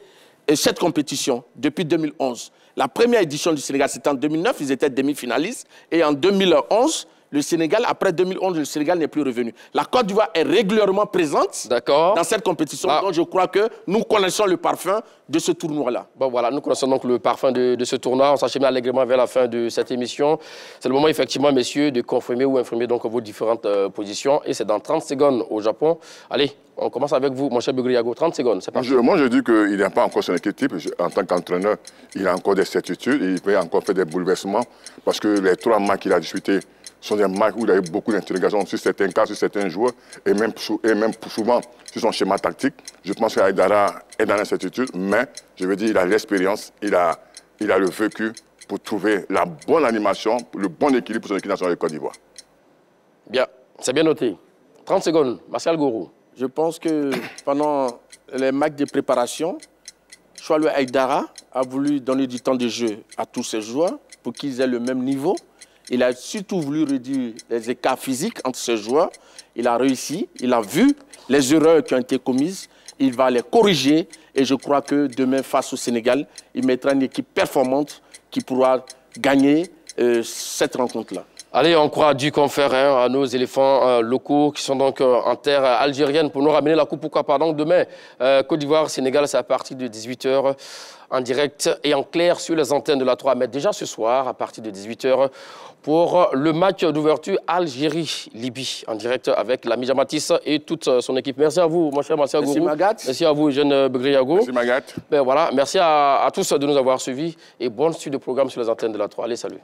cette compétition depuis 2011. La première édition du Sénégal, c'était en 2009, ils étaient demi-finalistes. Et en 2011, Le Sénégal, après 2011, le Sénégal n'est plus revenu. La Côte d'Ivoire est régulièrement présente dans cette compétition. Donc, je crois que nous connaissons le parfum de ce tournoi-là. Bon, voilà, nous connaissons donc le parfum de ce tournoi. On s'achemine allègrement vers la fin de cette émission. C'est le moment, effectivement, messieurs, de confirmer ou infirmer donc vos différentes positions. Et c'est dans 30 secondes au Japon. Allez, on commence avec vous, mon cher Begriago. 30 secondes, c'est parti. Moi, je dis qu'il n'a pas encore son équipe type. En tant qu'entraîneur, il a encore des certitudes. Il peut encore faire des bouleversements. Parce que les 3 matchs qu'il a disputés sont des matchs où il y a eu beaucoup d'interrogations sur certains cas, sur certains joueurs, et même souvent sur son schéma tactique. Je pense qu'Aïdara est dans l'incertitude, mais je veux dire, il a l'expérience, il a le vécu pour trouver la bonne animation, le bon équilibre pour son équipe nationale de Côte d'Ivoire. Bien, c'est bien noté. 30 secondes, Martial Gourou. Je pense que pendant les matchs de préparation, Choalou Aïdara a voulu donner du temps de jeu à tous ses joueurs pour qu'ils aient le même niveau. Il a surtout voulu réduire les écarts physiques entre ces joueurs. Il a réussi, il a vu les erreurs qui ont été commises. Il va les corriger et je crois que demain, face au Sénégal, il mettra une équipe performante qui pourra gagner cette rencontre-là. Allez, on croit du confère à nos éléphants locaux qui sont donc en terre algérienne pour nous ramener la coupe. Pourquoi pas donc demain, Côte d'Ivoire, Sénégal, c'est à partir de 18 h en direct et en clair sur les antennes de la 3. Mais déjà ce soir, à partir de 18 h, pour le match d'ouverture Algérie-Libye, en direct avec l'ami Jamatis et toute son équipe. Merci à vous, mon cher Martial Gourou. Merci Magat. Merci à vous, jeune Begriago. Merci Magat. Ben voilà, merci à tous de nous avoir suivis et bonne suite de programme sur les antennes de la 3. Allez, salut.